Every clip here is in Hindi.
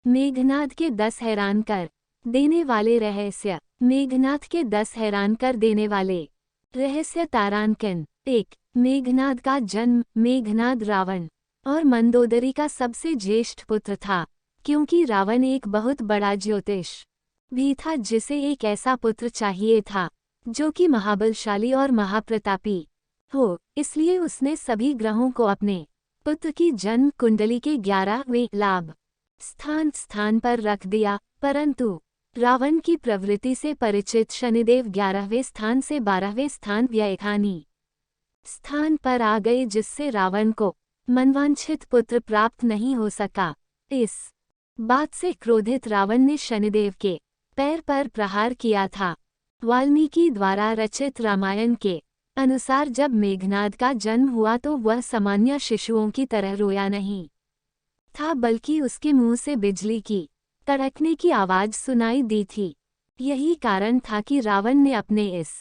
मेघनाद के 10 हैरान कर देने वाले रहस्य। मेघनाद के 10 हैरान कर देने वाले रहस्य तारांकन। 1. मेघनाद का जन्म। मेघनाद रावण और मंदोदरी का सबसे ज्येष्ठ पुत्र था, क्योंकि रावण एक बहुत बड़ा ज्योतिष भी था जिसे एक ऐसा पुत्र चाहिए था जो कि महाबलशाली और महाप्रतापी हो, इसलिए उसने सभी ग्रहों को अपने पुत्र की जन्म कुंडली के 11वें लाभ स्थान स्थान पर रख दिया, परंतु रावण की प्रवृत्ति से परिचित शनिदेव 11वें स्थान से 12वें स्थान व्ययहानि स्थान पर आ गए, जिससे रावण को मनवांछित पुत्र प्राप्त नहीं हो सका। इस बात से क्रोधित रावण ने शनिदेव के पैर पर प्रहार किया था। वाल्मीकि द्वारा रचित रामायण के अनुसार जब मेघनाद का जन्म हुआ तो वह सामान्य शिशुओं की तरह रोया नहीं था, बल्कि उसके मुंह से बिजली की कड़कने की आवाज सुनाई दी थी। यही कारण था कि रावण ने अपने इस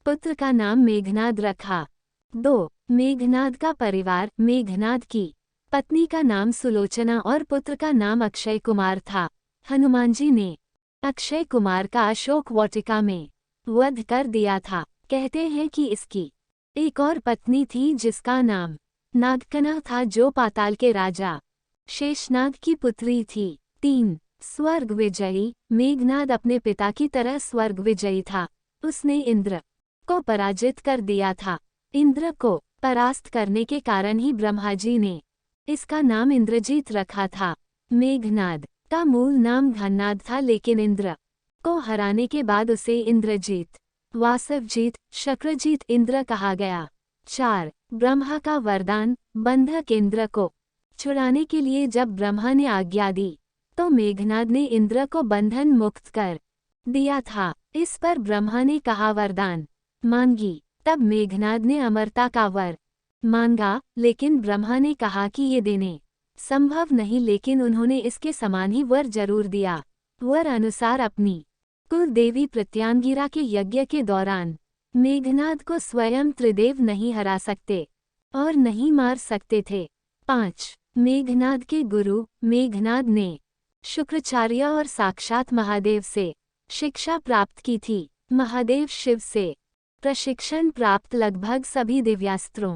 पुत्र का नाम मेघनाद रखा। 2. मेघनाद का परिवार। मेघनाद की पत्नी का नाम सुलोचना और पुत्र का नाम अक्षय कुमार था। हनुमान जी ने अक्षय कुमार का अशोक वाटिका में वध कर दिया था। कहते हैं कि इसकी एक और पत्नी थी जिसका नाम नागकना था, जो पाताल के राजा शेषनाग की पुत्री थी। 3. स्वर्ग विजयी। मेघनाद अपने पिता की तरह स्वर्ग विजयी था। उसने इंद्र को पराजित कर दिया था। इंद्र को परास्त करने के कारण ही ब्रह्मा जी ने इसका नाम इंद्रजीत रखा था। मेघनाद का मूल नाम घननाद था, लेकिन इंद्र को हराने के बाद उसे इंद्रजीत, वासवजीत, शक्रजीत इंद्र कहा गया। 4. ब्रह्मा का वरदान। बंधक इंद्र को छुड़ाने के लिए जब ब्रह्मा ने आज्ञा दी तो मेघनाद ने इंद्र को बंधन मुक्त कर दिया था। इस पर ब्रह्मा ने कहा वरदान मांगी, तब मेघनाद ने अमरता का वर मांगा, लेकिन ब्रह्मा ने कहा कि ये देने संभव नहीं, लेकिन उन्होंने इसके समान ही वर जरूर दिया। वर अनुसार अपनी कुल देवी प्रत्यांगिरा के यज्ञ के दौरान मेघनाद को स्वयं त्रिदेव नहीं हरा सकते और नहीं मार सकते थे। 5. मेघनाद के गुरु। मेघनाद ने शुक्राचार्य और साक्षात महादेव से शिक्षा प्राप्त की थी। महादेव शिव से प्रशिक्षण प्राप्त लगभग सभी दिव्यास्त्रों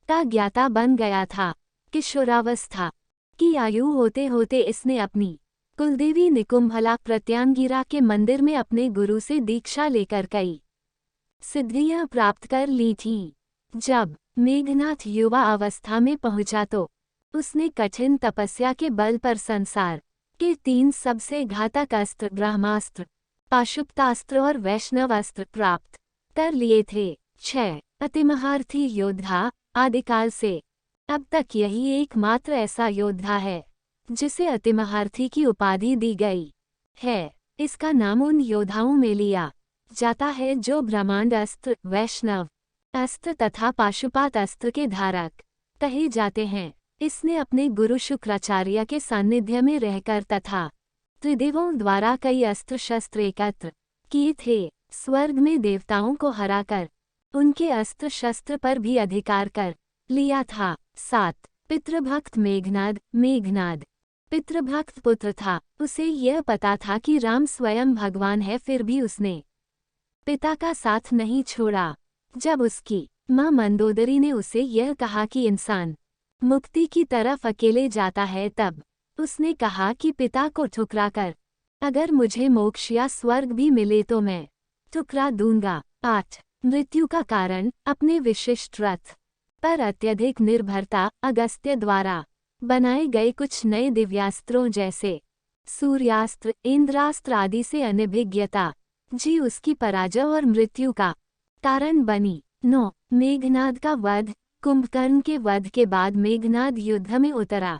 का ज्ञाता बन गया था। किशोरावस्था की आयु होते होते इसने अपनी कुलदेवी निकुंभला प्रत्यांगिरा के मंदिर में अपने गुरु से दीक्षा लेकर कई सिद्धियां प्राप्त कर ली थीं। जब मेघनाद युवा अवस्था में पहुंचा तो उसने कठिन तपस्या के बल पर संसार के 3 सबसे घातक अस्त्र ब्रह्मास्त्र, पाशुपतास्त्र और वैष्णवास्त्र प्राप्त कर लिए थे। 6. अतिमहारथी योद्धा। आदिकाल से अब तक यही एकमात्र ऐसा योद्धा है जिसे अतिमहारथी की उपाधि दी गई है। इसका नाम उन योद्धाओं में लिया जाता है जो ब्रह्मांड अस्त्र, वैष्णव अस्त्र तथा पाशुपात अस्त्र के धारक कहे जाते हैं। इसने अपने गुरु शुक्राचार्य के सानिध्य में रहकर तथा त्रिदेवों द्वारा कई अस्त्र शस्त्र एकत्र किए थे। स्वर्ग में देवताओं को हराकर उनके अस्त्र शस्त्र पर भी अधिकार कर लिया था। 7. पितृभक्त मेघनाद। मेघनाद पितृभक्त पुत्र था। उसे यह पता था कि राम स्वयं भगवान है, फिर भी उसने पिता का साथ नहीं छोड़ा। जब उसकी मां मंदोदरी ने उसे यह कहा कि इंसान मुक्ति की तरफ अकेले जाता है, तब उसने कहा कि पिता को ठुकराकर अगर मुझे मोक्ष या स्वर्ग भी मिले तो मैं ठुकरा दूंगा। 8. मृत्यु का कारण। अपने विशिष्ट रथ पर अत्यधिक निर्भरता। अगस्त्य द्वारा बनाए गए कुछ नए दिव्यास्त्रों जैसे सूर्यास्त्र, इंद्रास्त्र आदि से अनभिज्ञता जी उसकी पराजय और मृत्यु का कारण बनी। 9. मेघनाद का वध। कुंभकर्ण के वध के बाद मेघनाद युद्ध में उतरा।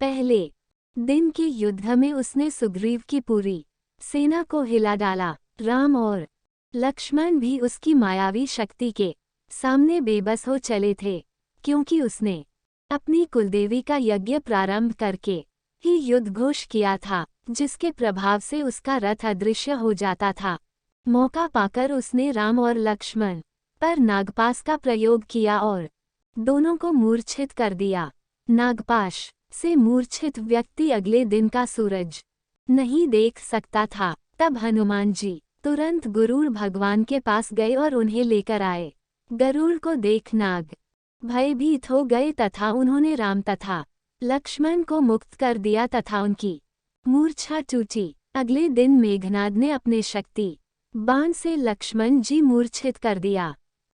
पहले दिन के युद्ध में उसने सुग्रीव की पूरी सेना को हिला डाला। राम और लक्ष्मण भी उसकी मायावी शक्ति के सामने बेबस हो चले थे, क्योंकि उसने अपनी कुलदेवी का यज्ञ प्रारंभ करके ही युद्ध घोष किया था, जिसके प्रभाव से उसका रथ अदृश्य हो जाता था। मौका पाकर उसने राम और लक्ष्मण पर नागपाश का प्रयोग किया और दोनों को मूर्छित कर दिया। नागपाश से मूर्छित व्यक्ति अगले दिन का सूरज नहीं देख सकता था। तब हनुमान जी तुरंत गरुड़ भगवान के पास गए और उन्हें लेकर आए। गरुड़ को देख नाग भयभीत हो गए तथा उन्होंने राम तथा लक्ष्मण को मुक्त कर दिया तथा उनकी मूर्छा टूटी। अगले दिन मेघनाद ने अपने शक्ति बाण से लक्ष्मण जी मूर्छित कर दिया।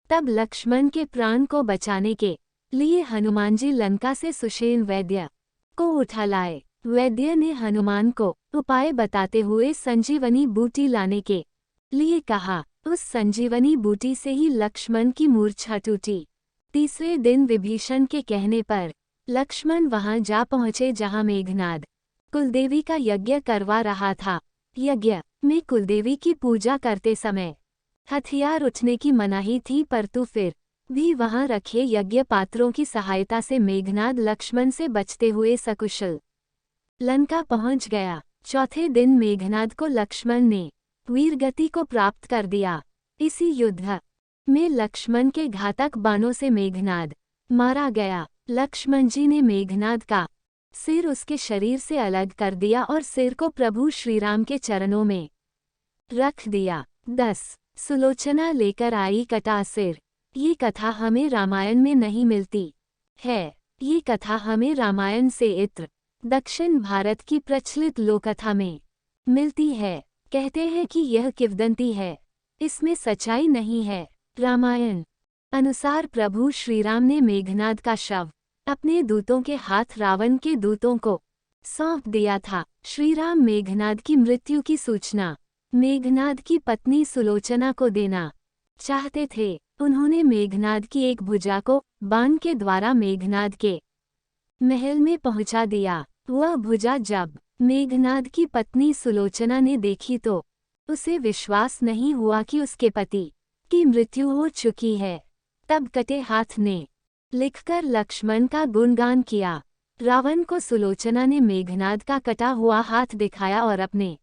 तब लक्ष्मण के प्राण को बचाने के लिए हनुमान जी लंका से सुषेण वैद्य को उठा लाए। वैद्य ने हनुमान को उपाय बताते हुए संजीवनी बूटी लाने के लिए कहा। उस संजीवनी बूटी से ही लक्ष्मण की मूर्छा टूटी। तीसरे दिन विभीषण के कहने पर लक्ष्मण वहां जा पहुंचे जहां मेघनाद कुलदेवी का यज्ञ करवा रहा था। यज्ञ में कुलदेवी की पूजा करते समय हथियार उठने की मनाही थी, परंतु फिर भी वहां रखे यज्ञ पात्रों की सहायता से मेघनाद लक्ष्मण से बचते हुए सकुशल लंका पहुंच गया। चौथे दिन मेघनाद को लक्ष्मण ने वीरगति को प्राप्त कर दिया। इसी युद्ध में लक्ष्मण के घातक बाणों से मेघनाद मारा गया। लक्ष्मण जी ने मेघनाद का सिर उसके शरीर से अलग कर दिया और सिर को प्रभु श्रीराम के चरणों में रख दिया। 10 सुलोचना लेकर आई कटा सिर। ये कथा हमें रामायण में नहीं मिलती है। ये कथा हमें रामायण से इत्र दक्षिण भारत की प्रचलित लोककथा में मिलती है। कहते हैं कि यह किंवदंती है, इसमें सच्चाई नहीं है। रामायण अनुसार प्रभु श्रीराम ने मेघनाद का शव अपने दूतों के हाथ रावण के दूतों को सौंप दिया था। श्रीराम मेघनाद की मृत्यु की सूचना मेघनाद की पत्नी सुलोचना को देना चाहते थे। उन्होंने मेघनाद की एक भुजा को बाण के द्वारा मेघनाद के महल में पहुंचा दिया। वह भुजा जब मेघनाद की पत्नी सुलोचना ने देखी तो उसे विश्वास नहीं हुआ कि उसके पति की मृत्यु हो चुकी है। तब कटे हाथ ने लिखकर लक्ष्मण का गुणगान किया। रावण को सुलोचना ने मेघनाद का कटा हुआ हाथ दिखाया और अपने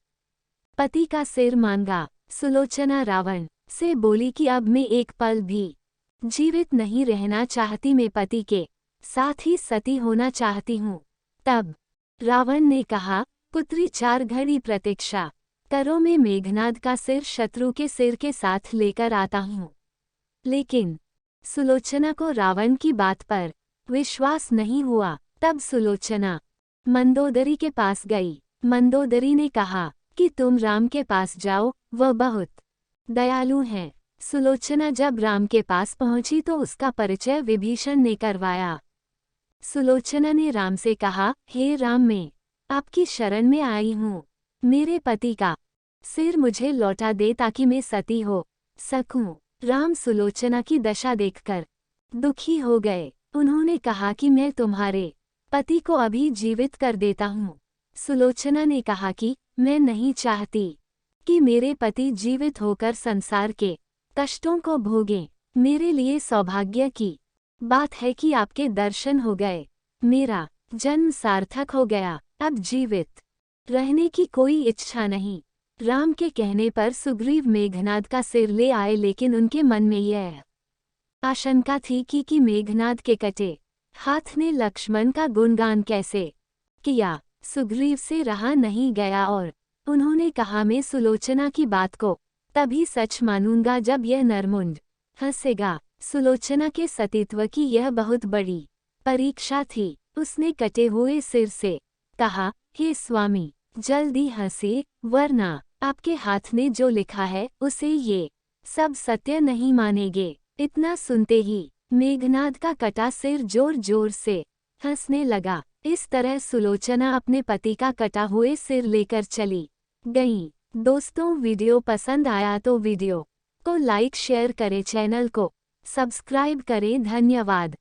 पति का सिर मांगा। सुलोचना रावण से बोली कि अब मैं एक पल भी जीवित नहीं रहना चाहती, मैं पति के साथ ही सती होना चाहती हूँ। तब रावण ने कहा, पुत्री 4 घड़ी प्रतीक्षा करो, मैं मेघनाद का सिर शत्रु के सिर के साथ लेकर आता हूँ। लेकिन सुलोचना को रावण की बात पर विश्वास नहीं हुआ। तब सुलोचना मंदोदरी के पास गई। मंदोदरी ने कहा कि तुम राम के पास जाओ, वह बहुत दयालु हैं। सुलोचना जब राम के पास पहुंची तो उसका परिचय विभीषण ने करवाया। सुलोचना ने राम से कहा, हे राम, मैं आपकी शरण में आई हूँ। मेरे पति का सिर मुझे लौटा दे ताकि मैं सती हो सकूं। राम सुलोचना की दशा देखकर दुखी हो गए। उन्होंने कहा कि मैं तुम्हारे पति को अभी जीवित कर देता हूँ। सुलोचना ने कहा कि मैं नहीं चाहती कि मेरे पति जीवित होकर संसार के कष्टों को भोगें। मेरे लिए सौभाग्य की बात है कि आपके दर्शन हो गए। मेरा जन्म सार्थक हो गया। अब जीवित रहने की कोई इच्छा नहीं। राम के कहने पर सुग्रीव मेघनाद का सिर ले आए, लेकिन उनके मन में यह आशंका थी कि मेघनाद के कटे हाथ ने लक्ष्मण का गुणगान कैसे किया। सुग्रीव से रहा नहीं गया और उन्होंने कहा, मैं सुलोचना की बात को तभी सच मानूंगा जब यह नरमुंड हंसेगा। सुलोचना के सतीत्व की यह बहुत बड़ी परीक्षा थी। उसने कटे हुए सिर से कहा, हे स्वामी, जल्दी हंसे, वरना आपके हाथ ने जो लिखा है उसे ये सब सत्य नहीं मानेंगे। इतना सुनते ही मेघनाद का कटा सिर जोर जोर से हंसने लगा। इस तरह सुलोचना अपने पति का कटा हुए सिर लेकर चली गई। दोस्तों, वीडियो पसंद आया तो वीडियो को लाइक शेयर करें, चैनल को सब्सक्राइब करें। धन्यवाद।